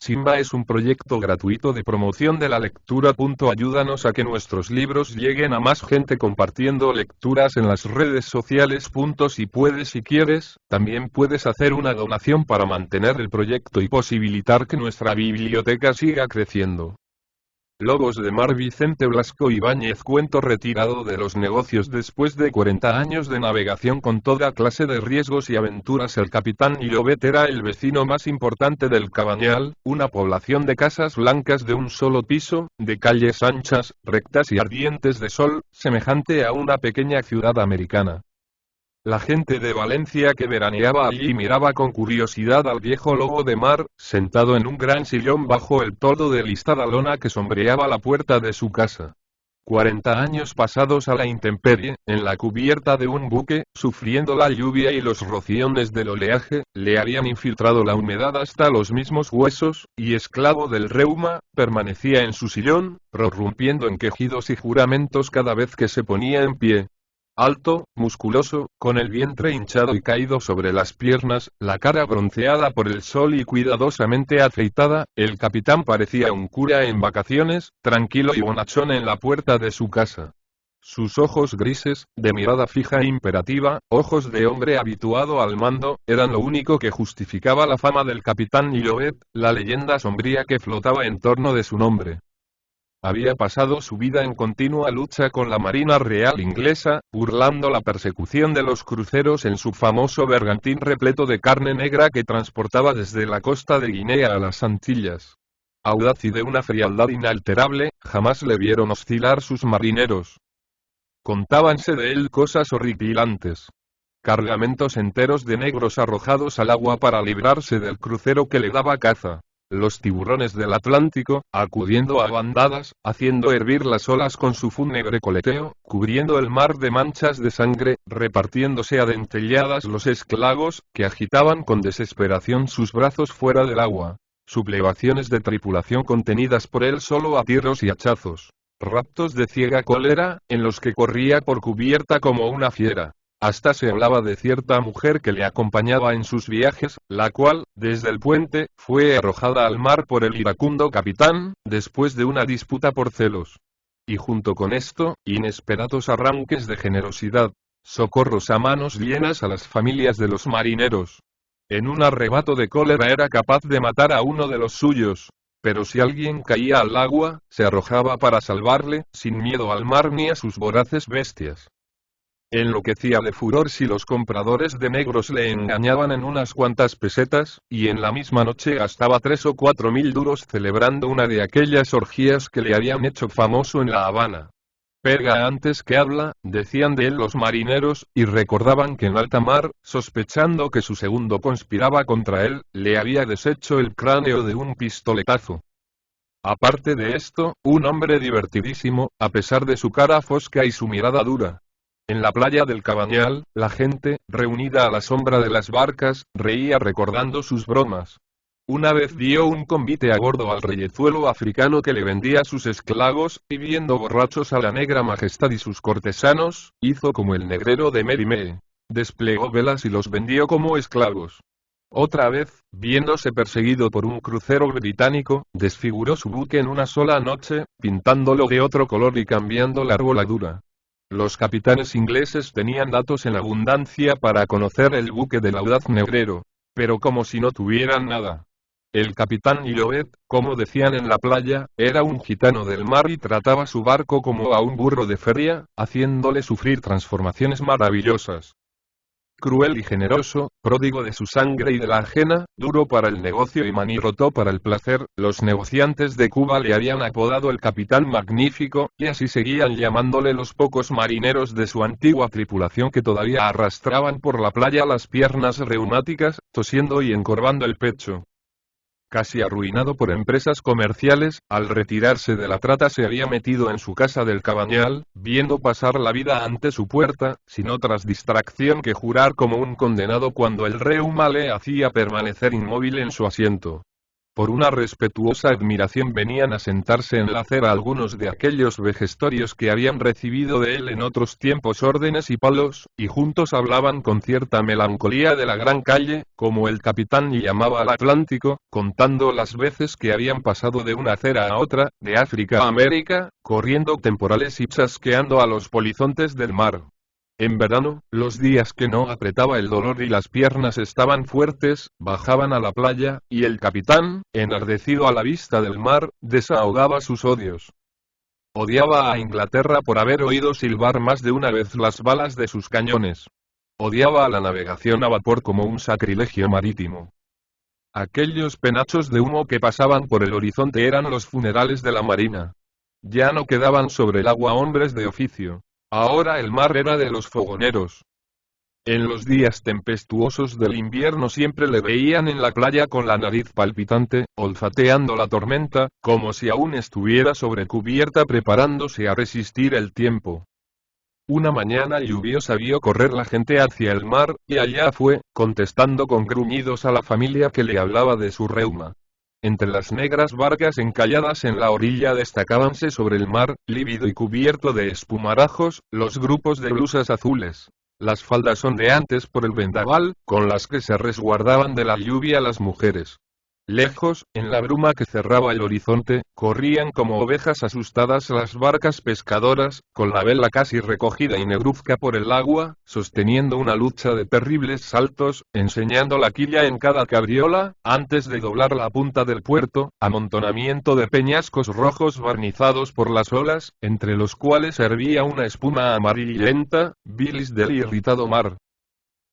Simba es un proyecto gratuito de promoción de la lectura. Ayúdanos a que nuestros libros lleguen a más gente compartiendo lecturas en las redes sociales. Si puedes y quieres, también puedes hacer una donación para mantener el proyecto y posibilitar que nuestra biblioteca siga creciendo. Lobos de mar. Vicente Blasco Ibáñez. Cuento retirado de los negocios después de 40 años de navegación con toda clase de riesgos y aventuras. El capitán Llobet era el vecino más importante del Cabañal, una población de casas blancas de un solo piso, de calles anchas, rectas y ardientes de sol, semejante a una pequeña ciudad americana. La gente de Valencia que veraneaba allí miraba con curiosidad al viejo lobo de mar, sentado en un gran sillón bajo el toldo de listada lona que sombreaba la puerta de su casa. 40 años pasados a la intemperie, en la cubierta de un buque, sufriendo la lluvia y los rociones del oleaje, le habían infiltrado la humedad hasta los mismos huesos, y esclavo del reuma, permanecía en su sillón, prorrumpiendo en quejidos y juramentos cada vez que se ponía en pie. Alto, musculoso, con el vientre hinchado y caído sobre las piernas, la cara bronceada por el sol y cuidadosamente afeitada, el capitán parecía un cura en vacaciones, tranquilo y bonachón en la puerta de su casa. Sus ojos grises, de mirada fija e imperativa, ojos de hombre habituado al mando, eran lo único que justificaba la fama del capitán Llobet, la leyenda sombría que flotaba en torno de su nombre. Había pasado su vida en continua lucha con la Marina Real inglesa, burlando la persecución de los cruceros en su famoso bergantín repleto de carne negra que transportaba desde la costa de Guinea a las Antillas. Audaz y de una frialdad inalterable, jamás le vieron oscilar sus marineros. Contábanse de él cosas horripilantes. Cargamentos enteros de negros arrojados al agua para librarse del crucero que le daba caza. Los tiburones del Atlántico, acudiendo a bandadas, haciendo hervir las olas con su fúnebre coleteo, cubriendo el mar de manchas de sangre, repartiéndose a dentelladas los esclavos, que agitaban con desesperación sus brazos fuera del agua. Sublevaciones de tripulación contenidas por él solo a tiros y hachazos. Raptos de ciega cólera, en los que corría por cubierta como una fiera. Hasta se hablaba de cierta mujer que le acompañaba en sus viajes, la cual, desde el puente, fue arrojada al mar por el iracundo capitán, después de una disputa por celos. Y junto con esto, inesperados arranques de generosidad, socorros a manos llenas a las familias de los marineros. En un arrebato de cólera era capaz de matar a uno de los suyos. Pero si alguien caía al agua, se arrojaba para salvarle, sin miedo al mar ni a sus voraces bestias. Enloquecía de furor si los compradores de negros le engañaban en unas cuantas pesetas, y en la misma noche gastaba 3 o 4 mil duros celebrando una de aquellas orgías que le habían hecho famoso en La Habana. Pega antes que habla, decían de él los marineros, y recordaban que en alta mar, sospechando que su segundo conspiraba contra él, le había deshecho el cráneo de un pistoletazo. Aparte de esto, un hombre divertidísimo, a pesar de su cara fosca y su mirada dura. En la playa del Cabañal, la gente, reunida a la sombra de las barcas, reía recordando sus bromas. Una vez dio un convite a bordo al reyezuelo africano que le vendía sus esclavos, y viendo borrachos a la negra majestad y sus cortesanos, hizo como el negrero de Mérimée. Desplegó velas y los vendió como esclavos. Otra vez, viéndose perseguido por un crucero británico, desfiguró su buque en una sola noche, pintándolo de otro color y cambiando la arboladura. Los capitanes ingleses tenían datos en abundancia para conocer el buque del audaz negrero, pero como si no tuvieran nada. El capitán Llobet, como decían en la playa, era un gitano del mar y trataba su barco como a un burro de feria, haciéndole sufrir transformaciones maravillosas. Cruel y generoso, pródigo de su sangre y de la ajena, duro para el negocio y manirroto para el placer, los negociantes de Cuba le habían apodado el Capitán Magnífico, y así seguían llamándole los pocos marineros de su antigua tripulación que todavía arrastraban por la playa las piernas reumáticas, tosiendo y encorvando el pecho. Casi arruinado por empresas comerciales, al retirarse de la trata se había metido en su casa del Cabañal, viendo pasar la vida ante su puerta, sin otras distracción que jurar como un condenado cuando el reuma le hacía permanecer inmóvil en su asiento. Por una respetuosa admiración venían a sentarse en la acera algunos de aquellos vejestorios que habían recibido de él en otros tiempos órdenes y palos, y juntos hablaban con cierta melancolía de la gran calle, como el capitán llamaba al Atlántico, contando las veces que habían pasado de una acera a otra, de África a América, corriendo temporales y chasqueando a los polizontes del mar. En verano, los días que no apretaba el dolor y las piernas estaban fuertes, bajaban a la playa, y el capitán, enardecido a la vista del mar, desahogaba sus odios. Odiaba a Inglaterra por haber oído silbar más de una vez las balas de sus cañones. Odiaba a la navegación a vapor como un sacrilegio marítimo. Aquellos penachos de humo que pasaban por el horizonte eran los funerales de la marina. Ya no quedaban sobre el agua hombres de oficio. Ahora el mar era de los fogoneros. En los días tempestuosos del invierno siempre le veían en la playa con la nariz palpitante, olfateando la tormenta, como si aún estuviera sobre cubierta preparándose a resistir el tiempo. Una mañana lluviosa vio correr la gente hacia el mar, y allá fue, contestando con gruñidos a la familia que le hablaba de su reuma. Entre las negras barcas encalladas en la orilla destacábanse sobre el mar, lívido y cubierto de espumarajos, los grupos de blusas azules. Las faldas ondeantes por el vendaval, con las que se resguardaban de la lluvia las mujeres. Lejos, en la bruma que cerraba el horizonte, corrían como ovejas asustadas las barcas pescadoras, con la vela casi recogida y negruzca por el agua, sosteniendo una lucha de terribles saltos, enseñando la quilla en cada cabriola, antes de doblar la punta del puerto, amontonamiento de peñascos rojos barnizados por las olas, entre los cuales hervía una espuma amarillenta, bilis del irritado mar.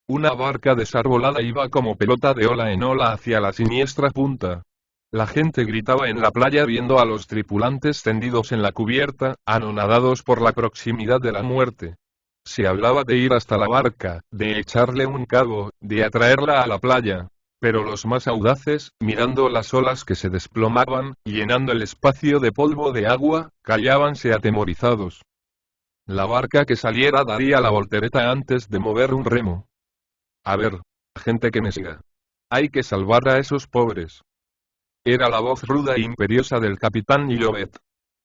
Una barca desarbolada iba como pelota de ola en ola hacia la siniestra punta. La gente gritaba en la playa viendo a los tripulantes tendidos en la cubierta, anonadados por la proximidad de la muerte. Se hablaba de ir hasta la barca, de echarle un cabo, de atraerla a la playa. Pero los más audaces, mirando las olas que se desplomaban, llenando el espacio de polvo de agua, callábanse atemorizados. La barca que saliera daría la voltereta antes de mover un remo. A ver, gente que me siga. Hay que salvar a esos pobres. Era la voz ruda e imperiosa del capitán Llobet.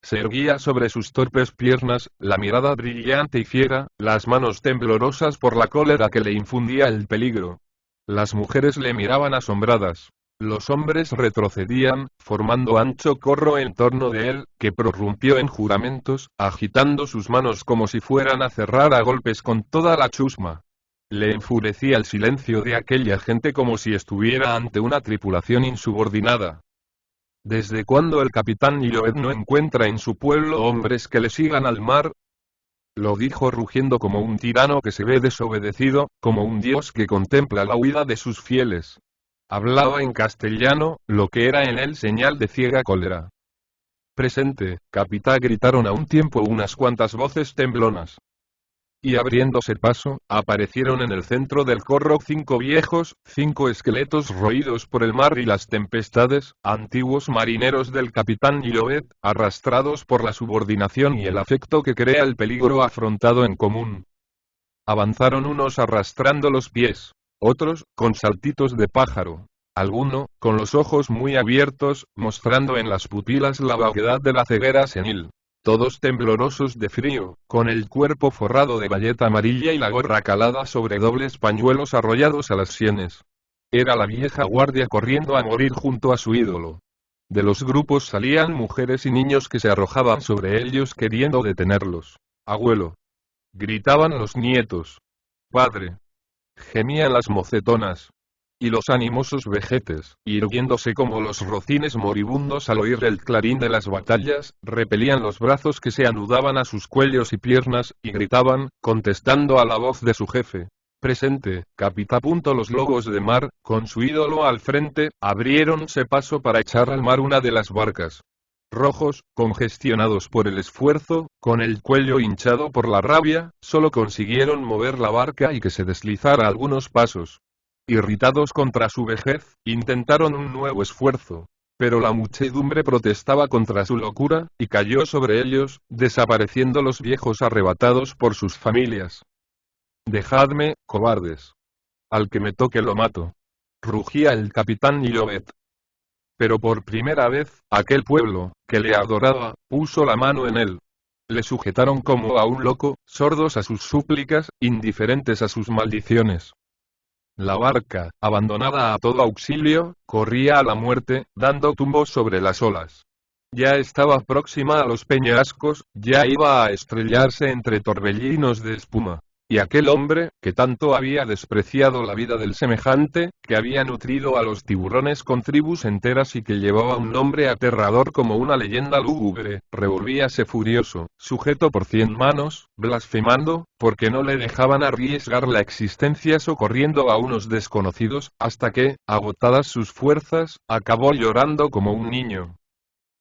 Se erguía sobre sus torpes piernas, la mirada brillante y fiera, las manos temblorosas por la cólera que le infundía el peligro. Las mujeres le miraban asombradas. Los hombres retrocedían, formando ancho corro en torno de él, que prorrumpió en juramentos, agitando sus manos como si fueran a cerrar a golpes con toda la chusma. Le enfurecía el silencio de aquella gente como si estuviera ante una tripulación insubordinada. ¿Desde cuándo el capitán Llobet no encuentra en su pueblo hombres que le sigan al mar? Lo dijo rugiendo como un tirano que se ve desobedecido, como un dios que contempla la huida de sus fieles. Hablaba en castellano, lo que era en él señal de ciega cólera. Presente, capitán, gritaron a un tiempo unas cuantas voces temblonas. Y abriéndose paso, aparecieron en el centro del corro 5 viejos, 5 esqueletos roídos por el mar y las tempestades, antiguos marineros del capitán Llobet, arrastrados por la subordinación y el afecto que crea el peligro afrontado en común. Avanzaron unos arrastrando los pies, otros, con saltitos de pájaro. Alguno, con los ojos muy abiertos, mostrando en las pupilas la vaguedad de la ceguera senil. Todos temblorosos de frío, con el cuerpo forrado de bayeta amarilla y la gorra calada sobre dobles pañuelos arrollados a las sienes. Era la vieja guardia corriendo a morir junto a su ídolo. De los grupos salían mujeres y niños que se arrojaban sobre ellos queriendo detenerlos. Abuelo. Gritaban los nietos. Padre. Gemían las mocetonas. Y los animosos vejetes, irguiéndose como los rocines moribundos al oír el clarín de las batallas, repelían los brazos que se anudaban a sus cuellos y piernas, y gritaban, contestando a la voz de su jefe. Presente, capitán. Los lobos de mar, con su ídolo al frente, abriéronse paso para echar al mar una de las barcas. Rojos, congestionados por el esfuerzo, con el cuello hinchado por la rabia, solo consiguieron mover la barca y que se deslizara algunos pasos. Irritados contra su vejez, intentaron un nuevo esfuerzo. Pero la muchedumbre protestaba contra su locura, y cayó sobre ellos, desapareciendo los viejos arrebatados por sus familias. Dejadme, cobardes. Al que me toque lo mato. Rugía el capitán Llobet. Pero por primera vez, aquel pueblo, que le adoraba, puso la mano en él. Le sujetaron como a un loco, sordos a sus súplicas, indiferentes a sus maldiciones. La barca, abandonada a todo auxilio, corría a la muerte, dando tumbos sobre las olas. Ya estaba próxima a los peñascos, ya iba a estrellarse entre torbellinos de espuma. Y aquel hombre, que tanto había despreciado la vida del semejante, que había nutrido a los tiburones con tribus enteras y que llevaba un nombre aterrador como una leyenda lúgubre, revolvíase furioso, sujeto por 100 manos, blasfemando, porque no le dejaban arriesgar la existencia socorriendo a unos desconocidos, hasta que, agotadas sus fuerzas, acabó llorando como un niño.